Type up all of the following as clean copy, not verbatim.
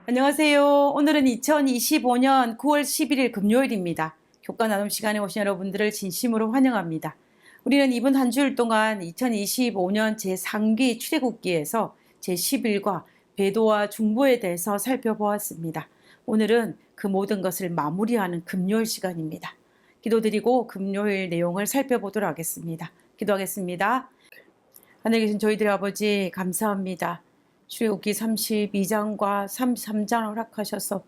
안녕하세요. 오늘은 2025년 9월 11일 금요일입니다. 교과 나눔 시간에 오신 여러분들을 진심으로 환영합니다. 우리는 이번 한 주일 동안 2025년 제3기 출애굽기에서 제11과 배도와 중보에 대해서 살펴보았습니다. 오늘은 그 모든 것을 마무리하는 금요일 시간입니다. 기도드리고 금요일 내용을 살펴보도록 하겠습니다. 기도하겠습니다. 하늘에 계신 저희들의 아버지 감사합니다. 출애굽기 32장과 33장을 허락하셔서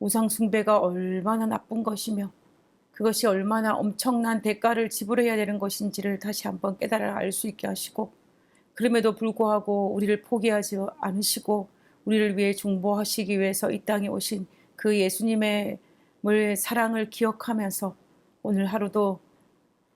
우상 숭배가 얼마나 나쁜 것이며 그것이 얼마나 엄청난 대가를 지불해야 되는 것인지를 다시 한번 깨달아 알 수 있게 하시고, 그럼에도 불구하고 우리를 포기하지 않으시고 우리를 위해 중보하시기 위해서 이 땅에 오신 그 예수님의 사랑을 기억하면서 오늘 하루도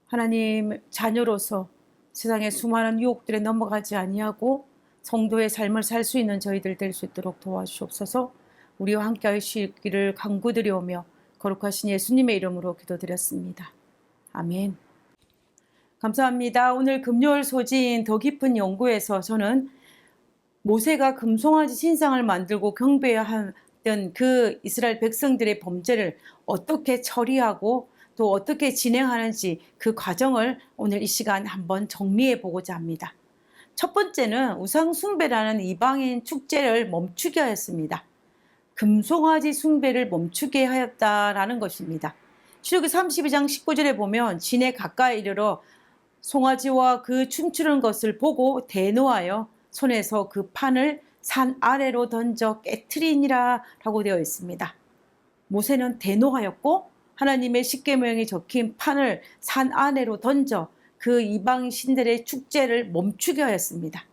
하나님 자녀로서 세상의 수많은 유혹들에 넘어가지 아니하고 성도의 삶을 살 수 있는 저희들 될 수 있도록 도와주옵소서. 우리와 함께 하시기를 간구드리오며 거룩하신 예수님의 이름으로 기도드렸습니다. 아멘. 감사합니다. 오늘 금요일 소지인 더 깊은 연구에서 저는 모세가 금송아지 신상을 만들고 경배하던 그 이스라엘 백성들의 범죄를 어떻게 처리하고 또 어떻게 진행하는지 그 과정을 오늘 이 시간 한번 정리해 보고자 합니다. 첫 번째는 우상 숭배라는 이방인 축제를 멈추게 하였습니다. 금송아지 숭배를 멈추게 하였다라는 것입니다. 출애굽기 32장 19절에 보면 진에 가까이 이르러 송아지와 그 춤추는 것을 보고 대노하여 손에서 그 판을 산 아래로 던져 깨트리니라 라고 되어 있습니다. 모세는 대노하였고 하나님의 십계명이 적힌 판을 산 아래로 던져 그 이방 신들의 축제를 멈추게 하였습니다.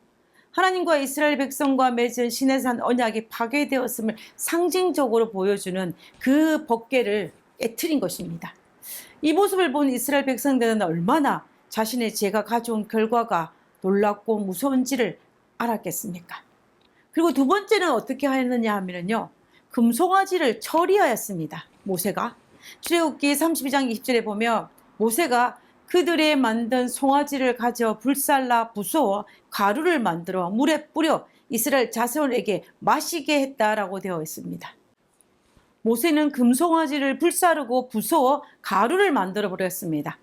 하나님과 이스라엘 백성과 맺은 시내산 언약이 파괴되었음을 상징적으로 보여주는 그 법궤를 깨트린 것입니다. 이 모습을 본 이스라엘 백성들은 얼마나 자신의 죄가 가져온 결과가 놀랍고 무서운지를 알았겠습니까? 그리고 두 번째는 어떻게 하였느냐 하면요, 금송아지를 처리하였습니다. 모세가 출애굽기 32장 20절에 보면 모세가 그들의 만든 송아지를 가져 불살라 부수어 가루를 만들어 물에 뿌려 이스라엘 자손에게 마시게 했다라고 되어 있습니다. 모세는 금송아지를 불사르고 부수어 가루를 만들어 버렸습니다.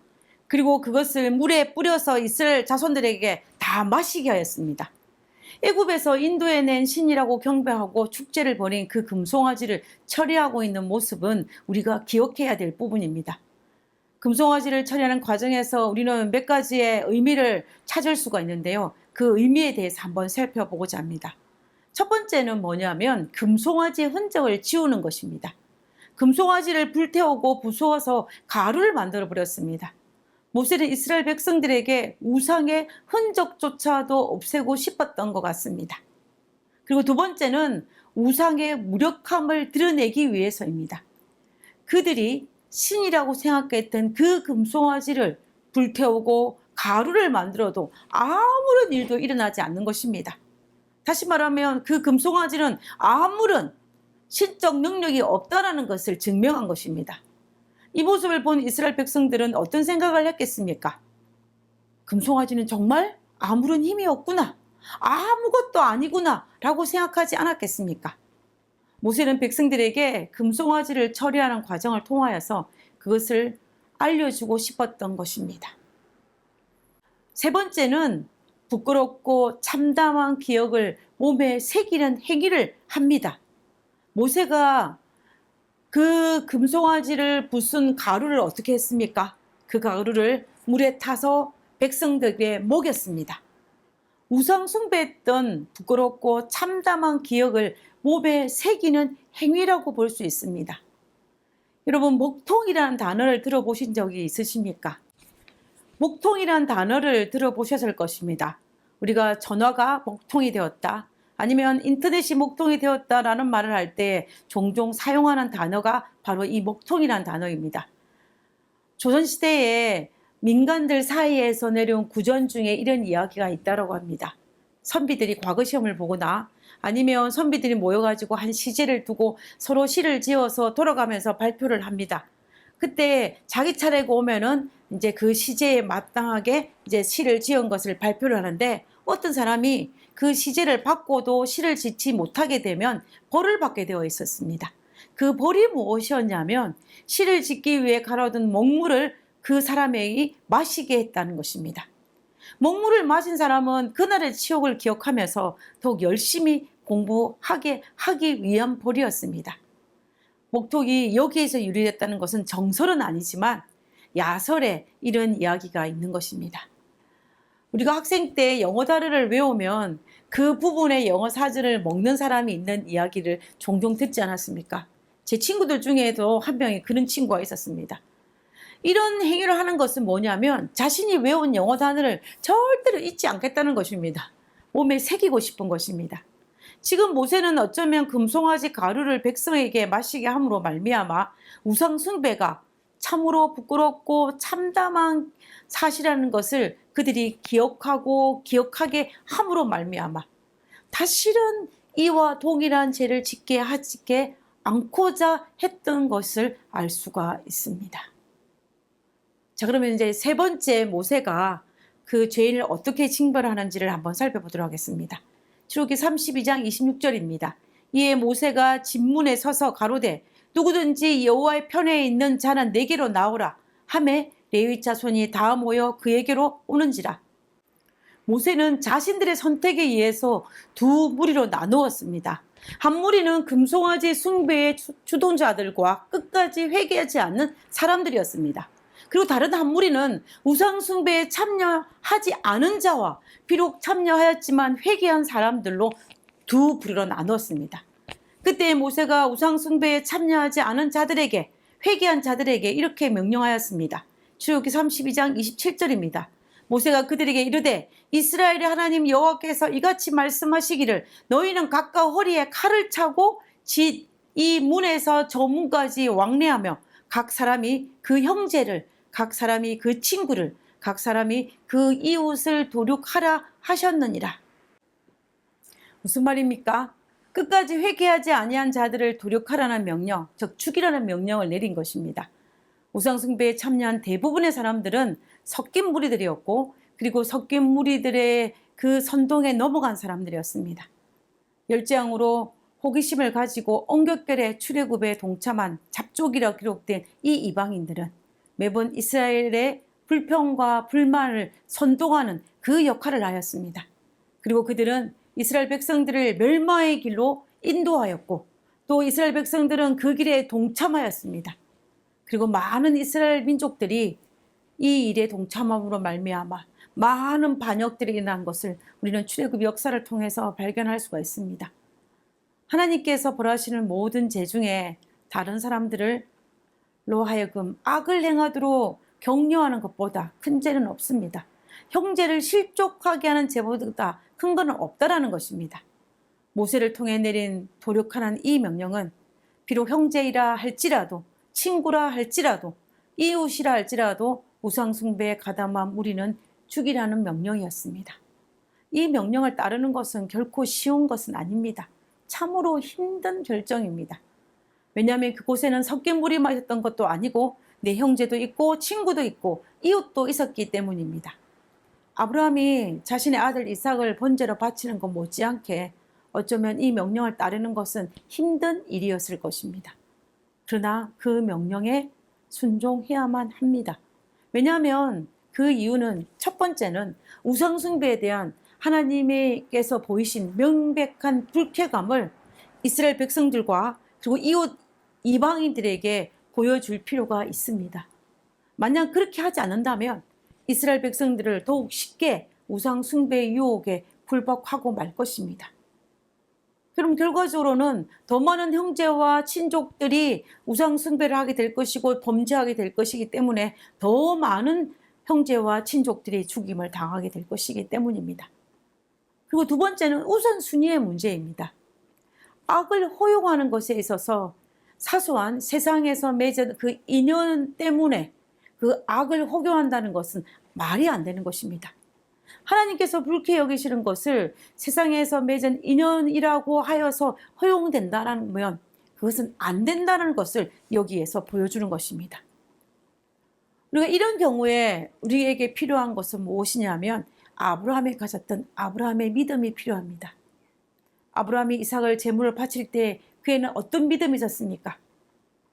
그리고 그것을 물에 뿌려서 이스라엘 자손들에게 다 마시게 하였습니다. 애굽에서 인도에 낸 신이라고 경배하고 축제를 벌인 그 금송아지를 처리하고 있는 모습은 우리가 기억해야 될 부분입니다. 금송아지를 처리하는 과정에서 우리는 몇 가지의 의미를 찾을 수가 있는데요. 그 의미에 대해서 한번 살펴보고자 합니다. 첫 번째는 뭐냐면 금송아지의 흔적을 지우는 것입니다. 금송아지를 불태우고 부수어서 가루를 만들어 버렸습니다. 모세는 이스라엘 백성들에게 우상의 흔적조차도 없애고 싶었던 것 같습니다. 그리고 두 번째는 우상의 무력함을 드러내기 위해서입니다. 그들이 신이라고 생각했던 그 금송아지를 불태우고 가루를 만들어도 아무런 일도 일어나지 않는 것입니다. 다시 말하면 그 금송아지는 아무런 신적 능력이 없다라는 것을 증명한 것입니다. 이 모습을 본 이스라엘 백성들은 어떤 생각을 했겠습니까? 금송아지는 정말 아무런 힘이 없구나, 아무것도 아니구나 라고 생각하지 않았겠습니까? 모세는 백성들에게 금송아지를 처리하는 과정을 통하여서 그것을 알려주고 싶었던 것입니다. 세 번째는 부끄럽고 참담한 기억을 몸에 새기는 행위를 합니다. 모세가 그 금송아지를 부순 가루를 어떻게 했습니까? 그 가루를 물에 타서 백성들에게 먹였습니다. 우상 숭배했던 부끄럽고 참담한 기억을 몸에 새기는 행위라고 볼 수 있습니다. 여러분, 목통이라는 단어를 들어보신 적이 있으십니까? 목통이라는 단어를 들어보셨을 것입니다. 우리가 전화가 목통이 되었다, 아니면 인터넷이 목통이 되었다라는 말을 할 때 종종 사용하는 단어가 바로 이 목통이라는 단어입니다. 조선시대에 민간들 사이에서 내려온 구전 중에 이런 이야기가 있다고 합니다. 선비들이 과거 시험을 보거나 아니면 선비들이 모여가지고 한 시제를 두고 서로 시를 지어서 돌아가면서 발표를 합니다. 그때 자기 차례가 오면은 이제 그 시제에 마땅하게 이제 시를 지은 것을 발표를 하는데, 어떤 사람이 그 시제를 받고도 시를 짓지 못하게 되면 벌을 받게 되어 있었습니다. 그 벌이 무엇이었냐면 시를 짓기 위해 갈아둔 먹물을 그 사람에게 마시게 했다는 것입니다. 먹물을 마신 사람은 그날의 치욕을 기억하면서 더욱 열심히 공부하기 위한 벌이었습니다. 목독이 여기에서 유래됐다는 것은 정설은 아니지만 야설에 이런 이야기가 있는 것입니다. 우리가 학생 때 영어 단어를 외우면 그 부분의 영어 사전을 먹는 사람이 있는 이야기를 종종 듣지 않았습니까? 제 친구들 중에도 한 명이 그런 친구가 있었습니다. 이런 행위를 하는 것은 뭐냐면 자신이 외운 영어 단어를 절대로 잊지 않겠다는 것입니다. 몸에 새기고 싶은 것입니다. 지금 모세는 어쩌면 금송아지 가루를 백성에게 마시게 함으로 말미암아 우상 숭배가 참으로 부끄럽고 참담한 사실이라는 것을 그들이 기억하게 함으로 말미암아 다시는 이와 동일한 죄를 짓게 하지 않고자 했던 것을 알 수가 있습니다. 자, 그러면 이제 세 번째 모세가 그 죄인을 어떻게 징벌하는지를 한번 살펴보도록 하겠습니다. 출애굽기 32장 26절입니다. 이에 모세가 진문에 서서 가로되 누구든지 여호와의 편에 있는 자는 내게로 나오라 하매 레위 자손이 다 모여 그에게로 오는지라. 모세는 자신들의 선택에 의해서 두 무리로 나누었습니다. 한 무리는 금송아지 숭배의 주동자들과 끝까지 회개하지 않는 사람들이었습니다. 그리고 다른 한 무리는 우상 숭배에 참여하지 않은 자와 비록 참여하였지만 회개한 사람들로 두 부류로 나누었습니다. 그때 모세가 우상 숭배에 참여하지 않은 자들에게, 회개한 자들에게 이렇게 명령하였습니다. 출애굽기 32장 27절입니다. 모세가 그들에게 이르되 이스라엘의 하나님 여호와께서 이같이 말씀하시기를 너희는 각각 허리에 칼을 차고 이 문에서 저 문까지 왕래하며 각 사람이 그 형제를, 각 사람이 그 친구를, 각 사람이 그 이웃을 도륙하라 하셨느니라. 무슨 말입니까? 끝까지 회개하지 아니한 자들을 도륙하라는 명령, 즉 죽이라는 명령을 내린 것입니다. 우상숭배에 참여한 대부분의 사람들은 섞인 무리들이었고, 그리고 섞인 무리들의 그 선동에 넘어간 사람들이었습니다. 열재앙으로 호기심을 가지고 엉겹결에 출애굽에 동참한 잡족이라 기록된 이 이방인들은 매번 이스라엘의 불평과 불만을 선동하는 그 역할을 하였습니다. 그리고 그들은 이스라엘 백성들을 멸망의 길로 인도하였고 또 이스라엘 백성들은 그 길에 동참하였습니다. 그리고 많은 이스라엘 민족들이 이 일에 동참함으로 말미암아 많은 반역들이 일어난 것을 우리는 출애굽 역사를 통해서 발견할 수가 있습니다. 하나님께서 벌하시는 모든 죄 중에 다른 사람들로 하여금 악을 행하도록 격려하는 것보다 큰 죄는 없습니다. 형제를 실족하게 하는 죄보다 큰 것은 없다라는 것입니다. 모세를 통해 내린 도륙하는 이 명령은 비록 형제이라 할지라도, 친구라 할지라도, 이웃이라 할지라도 우상숭배에 가담한 무리는 죽이라는 명령이었습니다. 이 명령을 따르는 것은 결코 쉬운 것은 아닙니다. 참으로 힘든 결정입니다. 왜냐하면 그곳에는 섞인 무리만 있었던 것도 아니고 내 형제도 있고 친구도 있고 이웃도 있었기 때문입니다. 아브라함이 자신의 아들 이삭을 번제로 바치는 것 못지않게 어쩌면 이 명령을 따르는 것은 힘든 일이었을 것입니다. 그러나 그 명령에 순종해야만 합니다. 왜냐하면 그 이유는 첫 번째는 우상숭배에 대한 하나님께서 보이신 명백한 불쾌감을 이스라엘 백성들과 그리고 이웃 이방인들에게 보여줄 필요가 있습니다. 만약 그렇게 하지 않는다면 이스라엘 백성들을 더욱 쉽게 우상숭배의 유혹에 불박하고 말 것입니다. 그럼 결과적으로는 더 많은 형제와 친족들이 우상숭배를 하게 될 것이고 범죄하게 될 것이기 때문에 더 많은 형제와 친족들이 죽임을 당하게 될 것이기 때문입니다. 그리고 두 번째는 우선순위의 문제입니다. 악을 허용하는 것에 있어서 사소한 세상에서 맺은 그 인연 때문에 그 악을 허용한다는 것은 말이 안 되는 것입니다. 하나님께서 불쾌 여기시는 것을 세상에서 맺은 인연이라고 하여서 허용된다면 그것은 안 된다는 것을 여기에서 보여주는 것입니다. 우리가 이런 경우에 우리에게 필요한 것은 무엇이냐면 아브라함이 가졌던 아브라함의 믿음이 필요합니다. 아브라함이 이삭을 제물을 바칠 때 그에는 어떤 믿음이 있었습니까?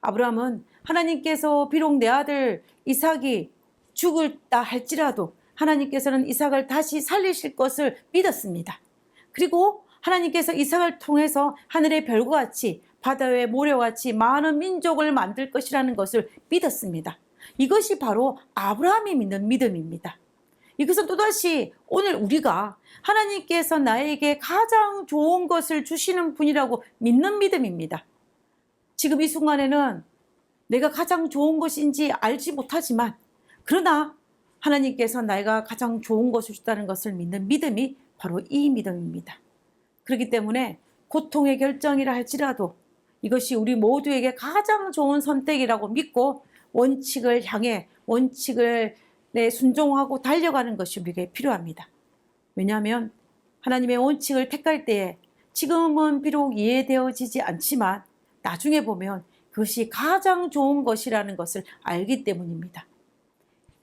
아브라함은 하나님께서 비록 내 아들 이삭이 죽을다 할지라도 하나님께서는 이삭을 다시 살리실 것을 믿었습니다. 그리고 하나님께서 이삭을 통해서 하늘의 별과 같이 바다 위의 모래와 같이 많은 민족을 만들 것이라는 것을 믿었습니다. 이것이 바로 아브라함이 믿는 믿음입니다. 이것은 또다시 오늘 우리가 하나님께서 나에게 가장 좋은 것을 주시는 분이라고 믿는 믿음입니다. 지금 이 순간에는 내가 가장 좋은 것인지 알지 못하지만 그러나 하나님께서 내가 가장 좋은 것을 주다는 것을 믿는 믿음이 바로 이 믿음입니다. 그렇기 때문에 고통의 결정이라 할지라도 이것이 우리 모두에게 가장 좋은 선택이라고 믿고 원칙을 향해 원칙을 순종하고 달려가는 것이 우리에게 필요합니다. 왜냐하면 하나님의 원칙을 택할 때에 지금은 비록 이해되어지지 않지만 나중에 보면 그것이 가장 좋은 것이라는 것을 알기 때문입니다.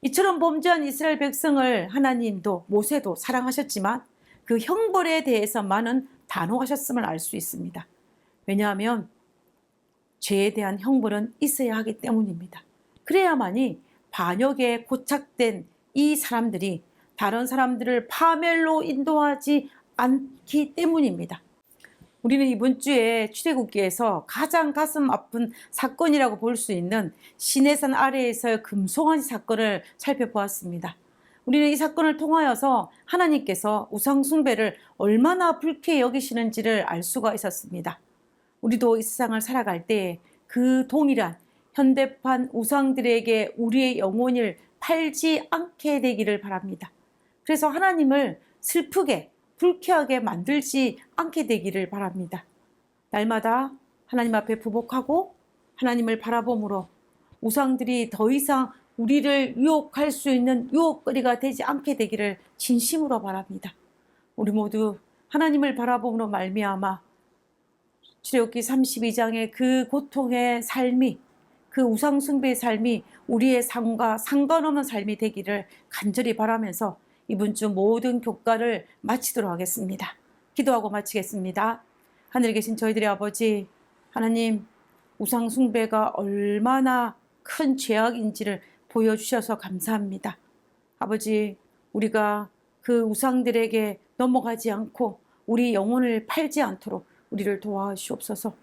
이처럼 범죄한 이스라엘 백성을 하나님도 모세도 사랑하셨지만 그 형벌에 대해서만은 단호하셨음을 알 수 있습니다. 왜냐하면 죄에 대한 형벌은 있어야 하기 때문입니다. 그래야만이 반역에 고착된 이 사람들이 다른 사람들을 파멸로 인도하지 않기 때문입니다. 우리는 이번 주에 출애굽기에서 가장 가슴 아픈 사건이라고 볼 수 있는 시내산 아래에서의 금송아지 사건을 살펴보았습니다. 우리는 이 사건을 통하여서 하나님께서 우상 숭배를 얼마나 불쾌히 여기시는지를 알 수가 있었습니다. 우리도 이 세상을 살아갈 때에 그 동일한 현대판 우상들에게 우리의 영혼을 팔지 않게 되기를 바랍니다. 그래서 하나님을 슬프게 불쾌하게 만들지 않게 되기를 바랍니다. 날마다 하나님 앞에 부복하고 하나님을 바라봄으로 우상들이 더 이상 우리를 유혹할 수 있는 유혹거리가 되지 않게 되기를 진심으로 바랍니다. 우리 모두 하나님을 바라봄으로 말미암아 출애굽기 32장의 그 고통의 삶이 그 우상 숭배의 삶이 우리의 삶과 상관없는 삶이 되기를 간절히 바라면서 이번 주 모든 교과를 마치도록 하겠습니다. 기도하고 마치겠습니다. 하늘에 계신 저희들의 아버지 하나님, 우상 숭배가 얼마나 큰 죄악인지를 보여주셔서 감사합니다. 아버지, 우리가 그 우상들에게 넘어가지 않고 우리 영혼을 팔지 않도록 우리를 도와주시옵소서.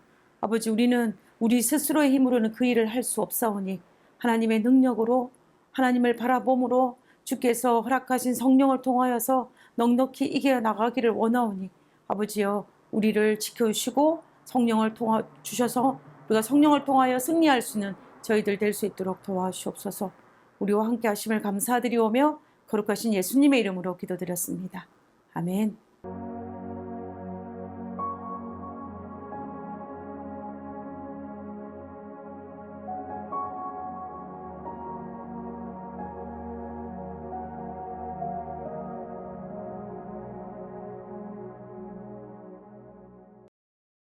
아버지, 우리는 우리 스스로의 힘으로는 그 일을 할 수 없사오니 하나님의 능력으로 하나님을 바라봄으로 주께서 허락하신 성령을 통하여서 넉넉히 이겨나가기를 원하오니 아버지여 우리를 지켜주시고 성령을 통하 주셔서 우리가 성령을 통하여 승리할 수 있는 저희들 될 수 있도록 도와주시옵소서. 우리와 함께 하심을 감사드리오며 거룩하신 예수님의 이름으로 기도드렸습니다. 아멘.